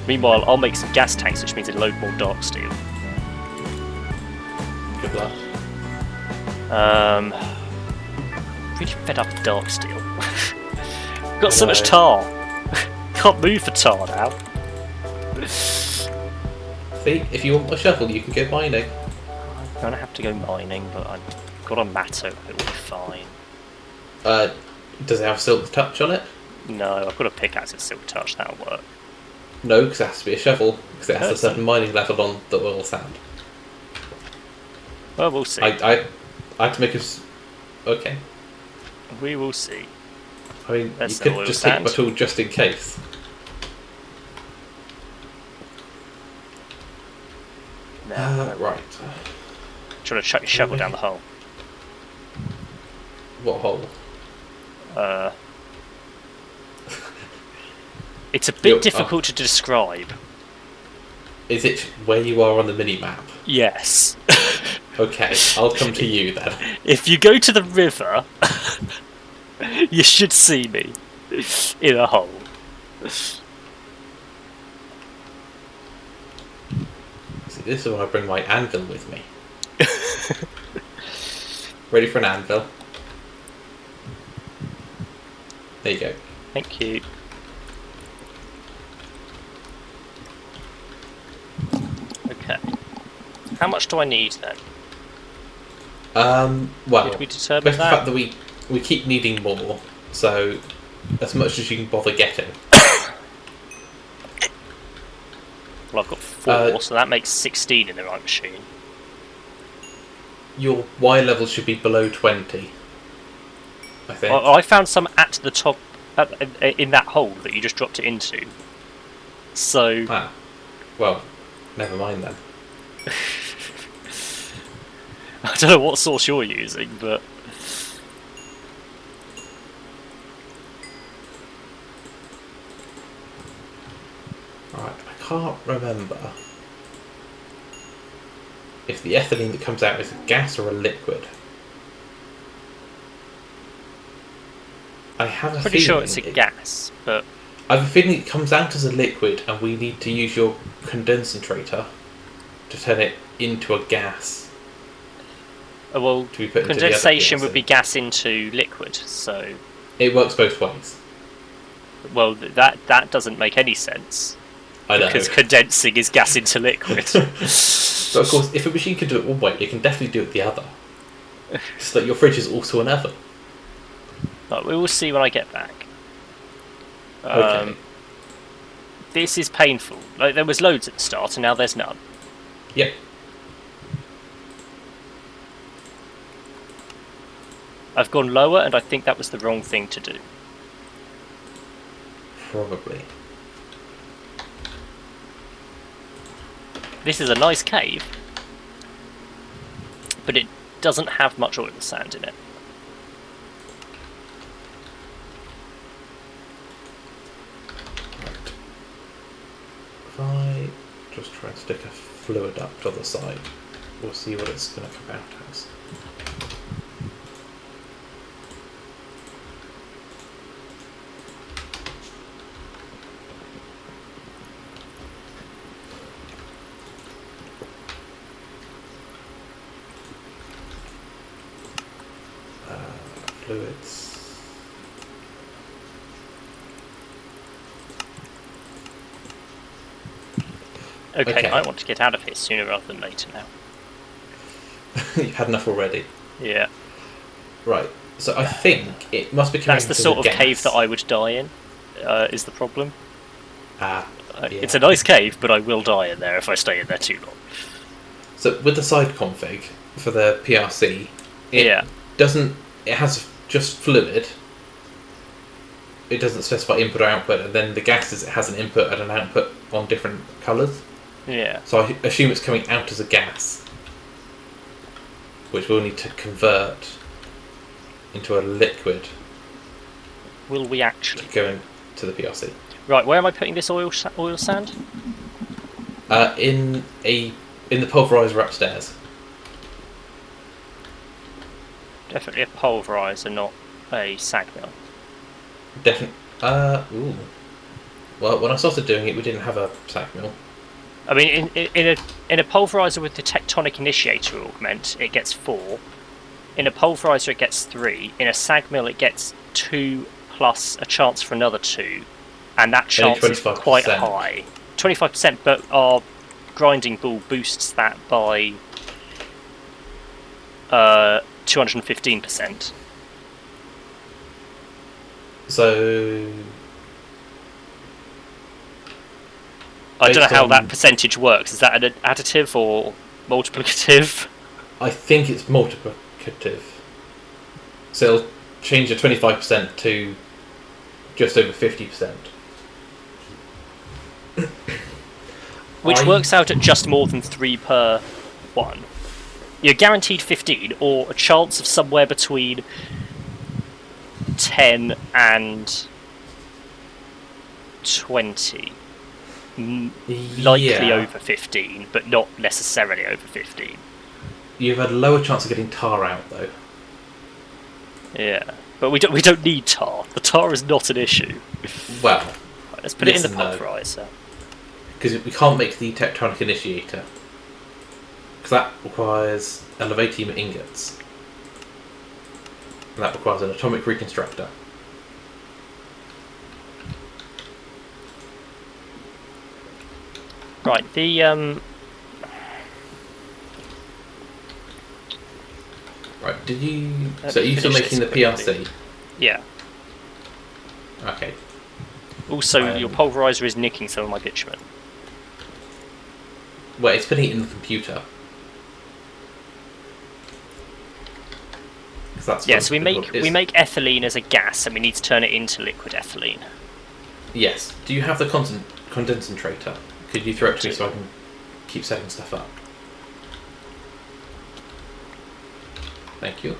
Meanwhile, I'll make some gas tanks, which means a load more dark steel. Good luck. Really fed up with dark steel. Got so much tar. Can't move for tar now. See, if you want a shovel, you can go mining. I'm gonna have to go mining, but I've got a matto. It will be fine. Does it have silk touch on it? No, I've got a pickaxe with silk touch. That'll work. No, because it has to be a shovel, because it has a Okay. certain mining level on the oil sand. Well, we'll see. I had to make a... Okay. We will see. I mean, That's you the could oil just sand. take my tool just in case. No. Right. Trying to chuck your shovel down the hole. What hole? It's a bit difficult to describe. Is it where you are on the mini-map? Yes. Okay, I'll come to you then. If you go to the river, you should see me in a hole. See, this is when I bring my anvil with me. Ready for an anvil? There you go. Thank you. Okay. How much do I need then? Well, Did we determine based on the that? fact that we keep needing more, so as much as you can bother getting. Well, I've got 4, so that makes 16 in the right machine. Your Y level should be below 20, I think. I found some at the top, in that hole that you just dropped it into. So... Ah, well, never mind then. I don't know what source you're using, but... Right, I can't remember if the ethylene that comes out is a gas or a liquid. I have a Pretty feeling sure it's a gas, but... I have a feeling it comes out as a liquid and we need to use your condensator to turn it into a gas. Well, To be put into the other condensation PLC. would be gas into liquid, so... It works both ways. Well, that doesn't make any sense. I know. Because condensing is gas into liquid. But of course, if a machine can do it one way, it can definitely do it the other. It's like your fridge is also an oven. But we will see when I get back. Okay. This is painful. Like, there was loads at the start, and now there's none. Yep. I've gone lower, and I think that was the wrong thing to do. Probably. This is a nice cave, but it doesn't have much oil sand in it. Right. If I just try and stick a fluid up to the side, we'll see what it's going to come out as. Fluids. Okay, I want to get out of here sooner rather than later now. You've had enough already. Yeah. Right. So I think it must be coming That's the from sort of gas. cave that I would die in, is the problem. Ah. Yeah. It's a nice cave, but I will die in there if I stay in there too long. So with the side config for the PRC, it doesn't. It has just fluid. It doesn't specify input or output, and then the gases it has an input and an output on different colours. Yeah. So I assume it's coming out as a gas, which we'll need to convert into a liquid Will we actually? to go into the PRC. Right, where am I putting this oil sand? In the pulverizer upstairs. Definitely a pulverizer, not a sag mill. Definitely. Ooh. Well, when I started doing it, we didn't have a sag mill. I mean, in a pulverizer with the tectonic initiator augment, it gets 4. In a pulverizer, it gets 3. In a sag mill, it gets 2 plus a chance for another 2, and that chance is quite high. 25%, but our grinding ball boosts that by 215%. So I don't know how that percentage works. Is that an additive or multiplicative? I think it's multiplicative. So it'll change the 25% to just over 50%. Which works out at just more than 3 per 1. You're guaranteed 15, or a chance of somewhere between 10 and 20. Likely over 15, but not necessarily over 15. You've had a lower chance of getting tar out, though. Yeah, but we don't need tar. The tar is not an issue. Well, right, let's put it in the pulverizer. Because we can't make the tectonic initiator. Because that requires elevatium ingots. And that requires an atomic reconstructor. Right, the Right, did you... So are you still making the PRC? Yeah. Okay. Also, your pulverizer is nicking some of my bitumen. Well, it's putting it in the computer. Yeah, so we make ethylene as a gas, and we need to turn it into liquid ethylene. Yes. Do you have the condensator? Could you throw it to me so I can keep setting stuff up? Thank you.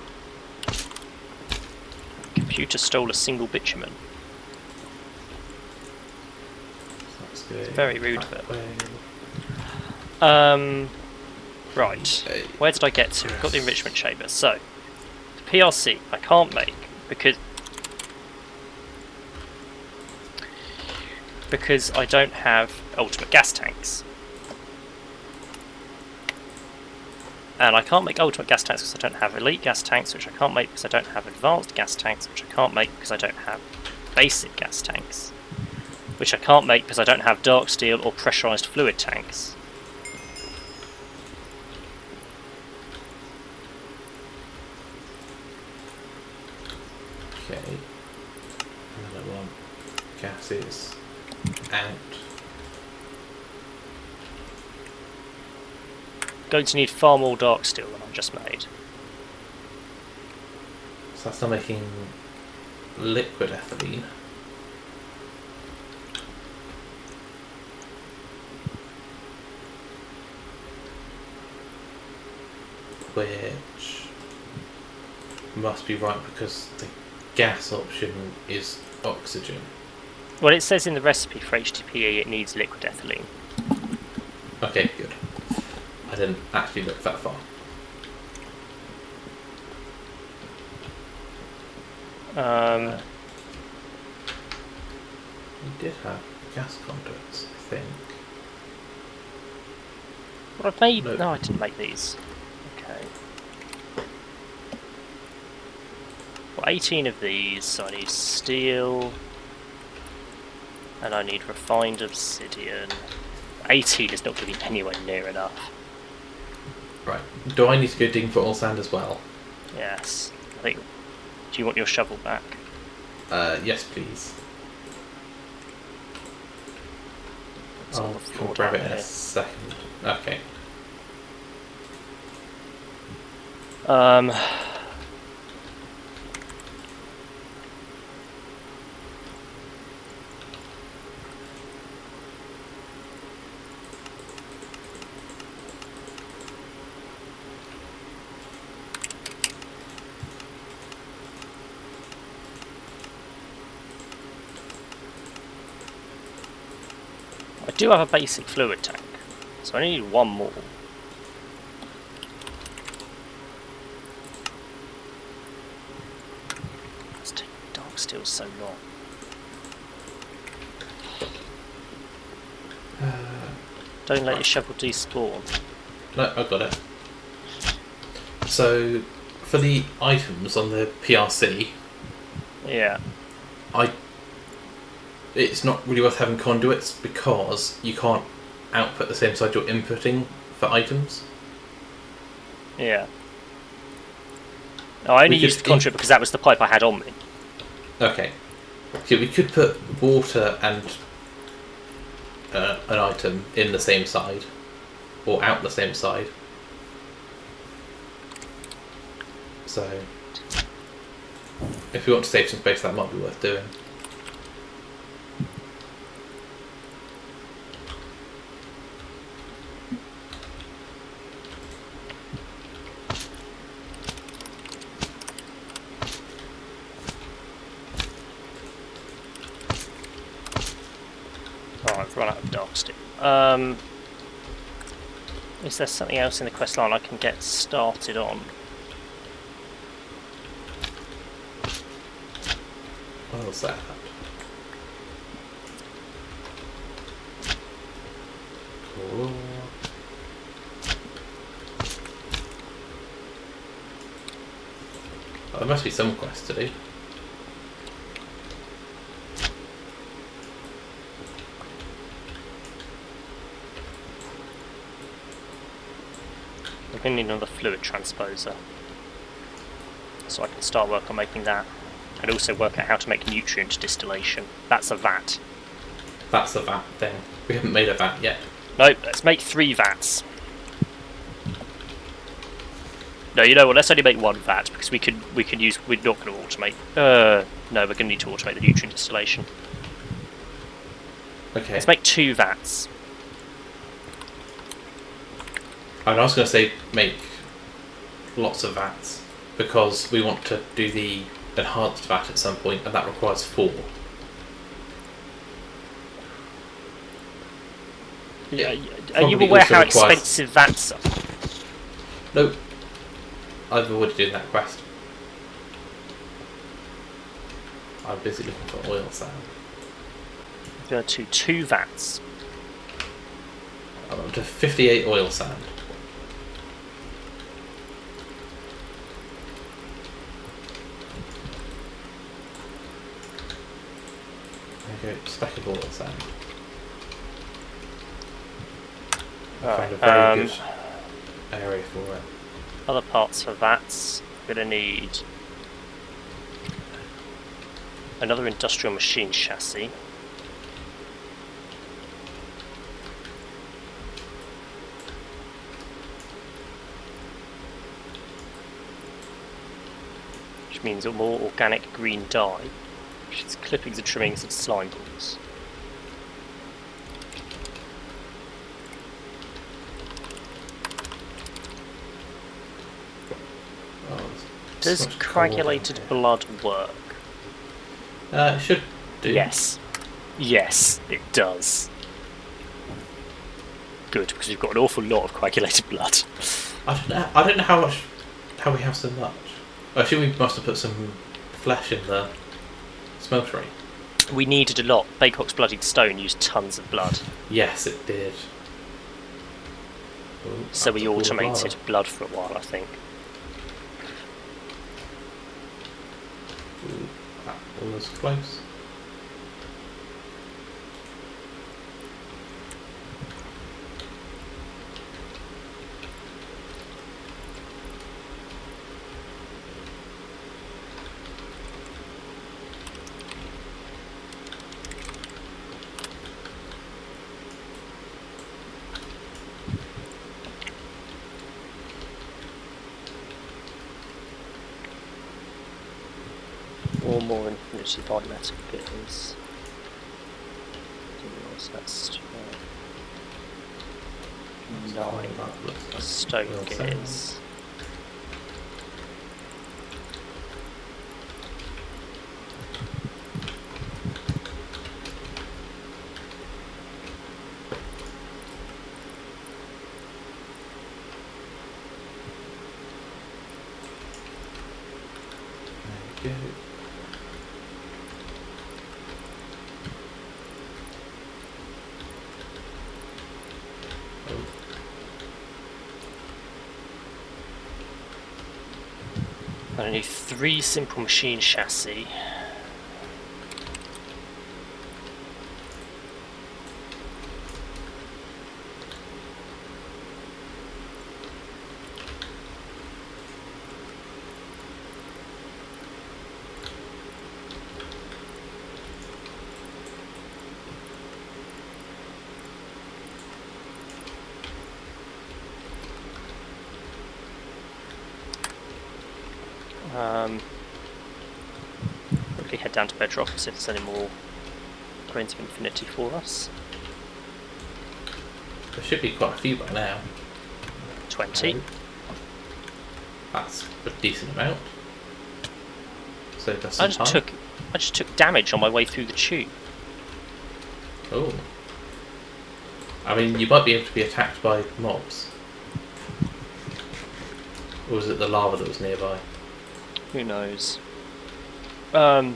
Computer stole a single bitumen. That's good. Very rude of it. Right. Where did I get to? I've got the enrichment chamber. So, the PRC I can't make because I don't have ultimate gas tanks. And I can't make ultimate gas tanks because I don't have elite gas tanks, which I can't make because I don't have advanced gas tanks, which I can't make because I don't have basic gas tanks, which I can't make because I don't have dark steel or pressurized fluid tanks. Okay. And then I want gases out. Going to need far more dark steel than I've just made. So that's still making liquid ethylene. Which must be right because the gas option is oxygen. Well, it says in the recipe for HDPE it needs liquid ethylene. Okay, good. I didn't actually look that far. We did have gas conduits, I think. What I've made? No, I didn't make these. Okay. Well, 18 of these, so I need steel. And I need refined obsidian. 18 is not going to be anywhere near enough. Right. Do I need to go digging for oil sand as well? Yes. I think. Do you want your shovel back? Yes, please. I'll floor grab it down in a here. second. Okay. I do have a basic fluid tank, so I only need one more. Let's take dark steel so long. Don't let your shovel despawn. No, I got it. So, for the items on the PRC, Yeah. It's not really worth having conduits because you can't output the same side you're inputting for items. Yeah. No, I only used the conduit because that was the pipe I had on me. Okay. So we could put water and an item in the same side, or out the same side. So, if we want to save some space, that might be worth doing. Oh, I've run out of dark steel. Is there something else in the quest line I can get started on? What was that? Cool. Oh, there must be some quest to do. I'm going to need another fluid transposer, so I can start work on making that, and also work out how to make nutrient distillation. That's a vat. That's a vat thing. We haven't made a vat yet. Nope, let's make 3 vats. No, you know what? Let's only make 1 vat because we can use. We're not going to automate. No, we're going to need to automate the nutrient distillation. Okay. Let's make 2 vats. And I was going to say make lots of vats because we want to do the enhanced vat at some point, and that requires 4. Yeah, are you aware how expensive vats are? Nope. I've already done that quest. I'm busy looking for oil sand. Go to 2 vats. I'm up to 58 oil sand. There you go, stack of oil sand. I found a very good area for it. Other parts for vats. We're going to need another industrial machine chassis. Which means a more organic green dye, which is clippings and trimmings and slime balls. Does coagulated blood work? It should do. Yes. Yes, it does. Good, because we've got an awful lot of coagulated blood. I don't know how we have so much. I assume we must have put some flesh in the smeltery. We needed a lot. Baycock's Bloodied Stone used tons of blood. Yes, it did. Ooh, so we automated blood for a while, I think. Ooh, that was close. Or more infinity bimetal gears. That's 9 stone gears. There you go. I need 3 simple machine chassis. Quickly head down to bedrock, see if there's any more grains of infinity for us. There should be quite a few by now. 20. That's a decent amount. So that's I just took damage on my way through the tube. Oh. I mean, you might be able to be attacked by mobs. Or was it the lava that was nearby? Who knows? How's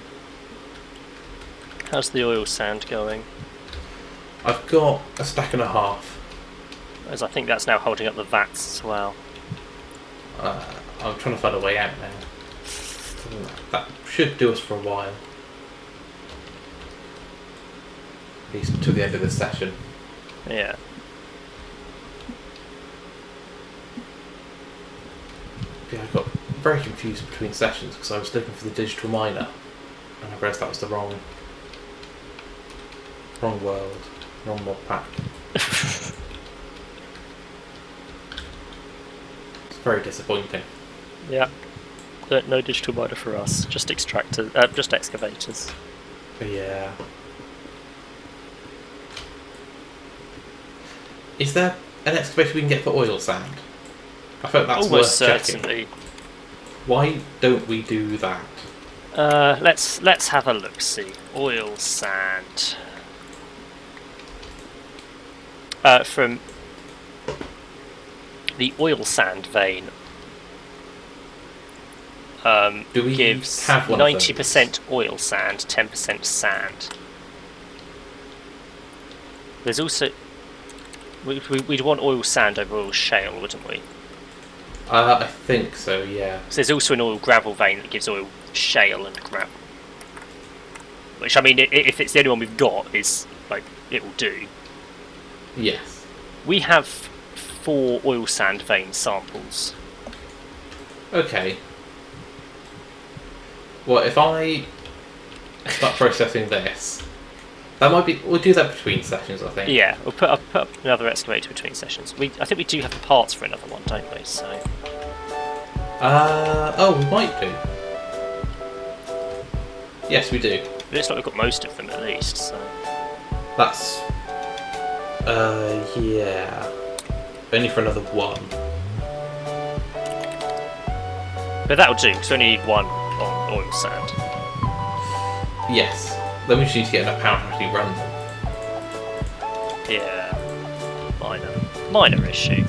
the oil sand going? I've got a stack and a half. As I think that's now holding up the vats as well. I'm trying to find a way out now. That should do us for a while. At least to the end of this session. Yeah. Yeah, I got very confused between sessions because I was looking for the digital miner and I realised that was the wrong world, wrong Modpack. It's very disappointing. Yeah. But no digital miner for us. Just extractors. Just excavators. Yeah. Is there an excavator we can get for oil sand? I thought that's almost worth certainly. checking. Why don't we do that? Let's have a look. See, oil sand. From the oil sand vein. Do we gives have one 90% oil sand, 10% sand. There's also we'd want oil sand over oil shale, wouldn't we? I think so, yeah. So there's also an oil gravel vein that gives oil shale and gravel. Which, I mean, if it's the only one we've got, is like it will do. Yes. We have 4 oil sand vein samples. Okay. Well, if I start processing this, that might be. We'll do that between sessions, I think. Yeah, we'll put up another excavator between sessions. I think we do have the parts for another one, don't we? So. Oh, we might do. Yes, we do. It looks like we've got most of them at least. So. That's. Yeah. Only for another one. But that'll do, because we only need 1 on oil sand. Yes. Then we just need to get enough power to actually run them. Yeah. Minor issue.